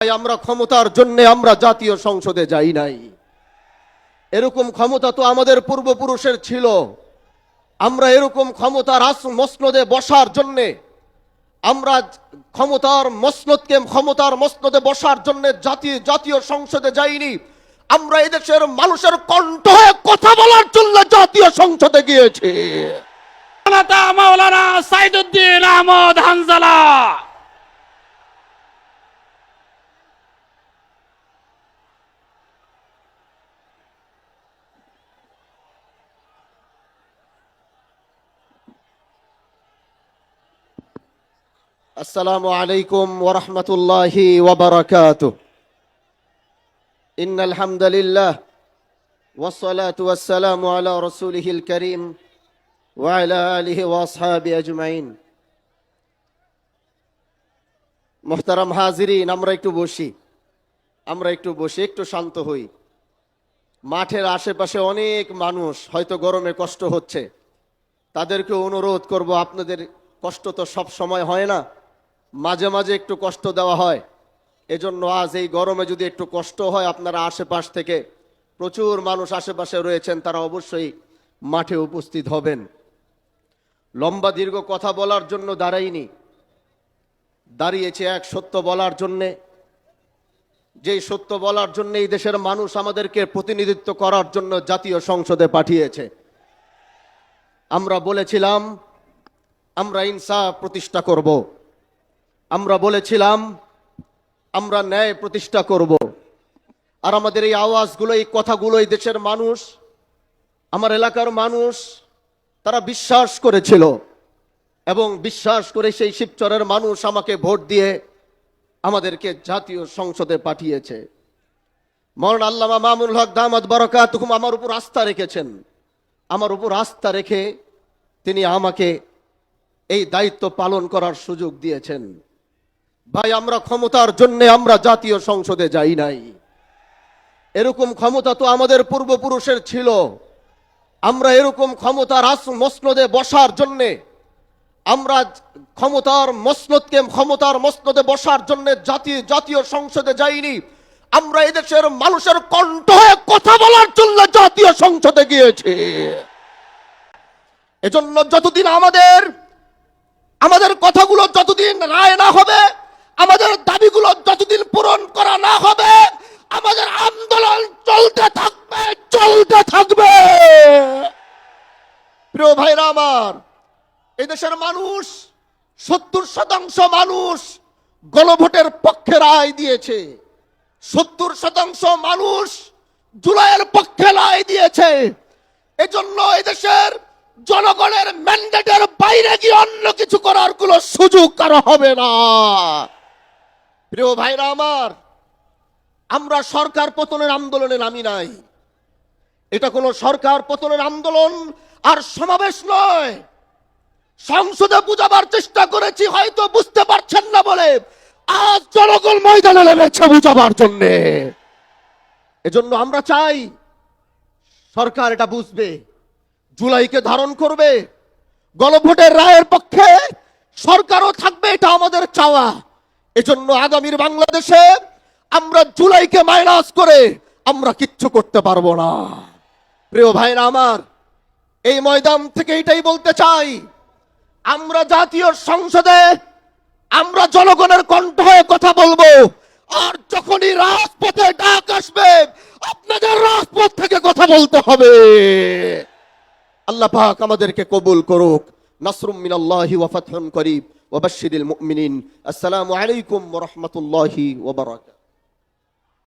আমরা ক্ষমতার জন্য আমরা জাতীয় সংসদে যাই নাই। এরকম ক্ষমতা তো আমাদের পূর্বপুরুষের ছিল। আমরা এরকম ক্ষমতার মসনদে বসার জন্য আমরা ক্ষমতার মসনদে বসার জন্য জাতীয় সংসদে যাইনি। আমরা এদেশের মানুষের কণ্ঠ হয়ে কথা বলার জন্য জাতীয় সংসদে গিয়েছি। মাওলানা সাইদুদ্দিন আহমদ হানজালা। আসসালামু আলাইকুম ওয়া রাহমাতুল্লাহি ওয়া বারাকাতুহু। ইন্নাল হামদালিল্লাহ ওয়াস সালাতু ওয়াস সালামু আলা রাসূলিহিল কারীম ওয়া আলা আলিহি ওয়া আসহাবিহি আজমাইন। মুহতারাম হাজিরিন, আমরা একটু বসি, একটু শান্ত হই। মাঠের আশেপাশে অনেক মানুষ হয়তো গরমে কষ্ট হচ্ছে, তাদেরকে অনুরোধ করব, আপনাদের কষ্ট তো সব সময় হয় না, মাঝে মাঝে একটু কষ্ট দেওয়া হয়। এজন্য আজ এই গরমে যদি একটু কষ্ট হয়, আপনারা আশেপাশ থেকে প্রচুর মানুষ আশেপাশে রয়েছেন, তারা অবশ্যই মাঠে উপস্থিত হবেন। লম্বা দীর্ঘ কথা বলার জন্য দাঁড়িয়েছে এক সত্য বলার জন্যে, যেই সত্য বলার জন্য এই দেশের মানুষ আমাদেরকে প্রতিনিধিত্ব করার জন্য জাতীয় সংসদে পাঠিয়েছে। আমরা বলেছিলাম আমরা ইনসাফ প্রতিষ্ঠা করব, আমরা বলেছিলাম আমরা ন্যায় প্রতিষ্ঠা করব। আর আমাদের এই আওয়াজগুলো, এই কথাগুলো এই দেশের মানুষ, আমার এলাকার মানুষ, তারা বিশ্বাস করেছিল এবং বিশ্বাস করে সেই শিবচরের মানুষ আমাকে ভোট দিয়ে আমাদেরকে জাতীয় সংসদে পাঠিয়েছে। মওলানা আল্লামা মামুনুল হক দামাত বারাকাতুহুম আমার উপর আস্থা রেখেছেন। আমার উপর আস্থা রেখে তিনি আমাকে এই দায়িত্ব পালন করার সুযোগ দিয়েছেন। ভাই, আমরা ক্ষমতার জন্য আমরা জাতীয় সংসদে যাই নাই। এরকম ক্ষমতা তো আমাদের পূর্বপুরুষের ছিল। আমরা এরকম ক্ষমতার মসনদে বসার জন্য আমরা ক্ষমতার মসনদে বসার জন্য জাতীয় সংসদে যাইনি। আমরা এদেশের মানুষের কণ্ঠ হয়ে কথা বলার জন্য জাতীয় সংসদে গিয়েছি। এজন্য যতদিন আমাদের কথাগুলো যতদিন রায় না হবে, আমাদের দাবিগুলো যতদিন পূরণ করা না হবে, আমাদের আন্দোলন চলতে থাকবে। প্রিয় ভাইরা আমার, এদেশের মানুষ 70% মানুষ গণভোটের পক্ষে রায় দিয়েছে। 70% মানুষ জুলাইয়ের পক্ষে রায় দিয়েছে। এজন্য এদেশের জনগণের ম্যান্ডেটের বাইরে গিয়ে অন্য কিছু করার কোনো সুযোগ কারো হবে না। প্রিয় ভাইরা আমার, আমরা সরকার পতনের আন্দোলনে নামি নাই। এটা কোনো সরকার পতনের আন্দোলন আর সমাবেশ নয়। সংসদে বুঝাবার চেষ্টা করেছি, হয়তো বুঝতে পারছেন না বলে আজ জনগণ ময়দানে নেমেছে বুঝাবার জন্য। এজন্য আমরা চাই সরকার এটা বুঝবে, জুলাইকে ধারণ করবে, গণভোটের রায়ের পক্ষে সরকারও থাকবে, এটা আমাদের চাওয়া। এজন্য আগামীর বাংলাদেশে আমরা জুলাইকে মাইনাস করে আমরা কিচ্ছু করতে পারবো না। প্রিয় ভাইরা আমার, এই ময়দান থেকে এটাই বলতে চাই, আমরা জাতীয় সংসদে আমরা জনগণের কণ্ঠ হয়ে কথা বলবো। আর যখনই রাজপথে ডাক আসবে, আপনাদের রাজপথ থেকে কথা বলতে হবে। আল্লাহ পাক আমাদেরকে কবুল করুক। নাসরুম মিনাল্লাহি ওয়া ফাতহুন করিব ওয়া বাশশিরিল মুমিনিন। আসসালামু আলাইকুম ওয়া রাহমাতুল্লাহি ওয়া বারাকাতুহু।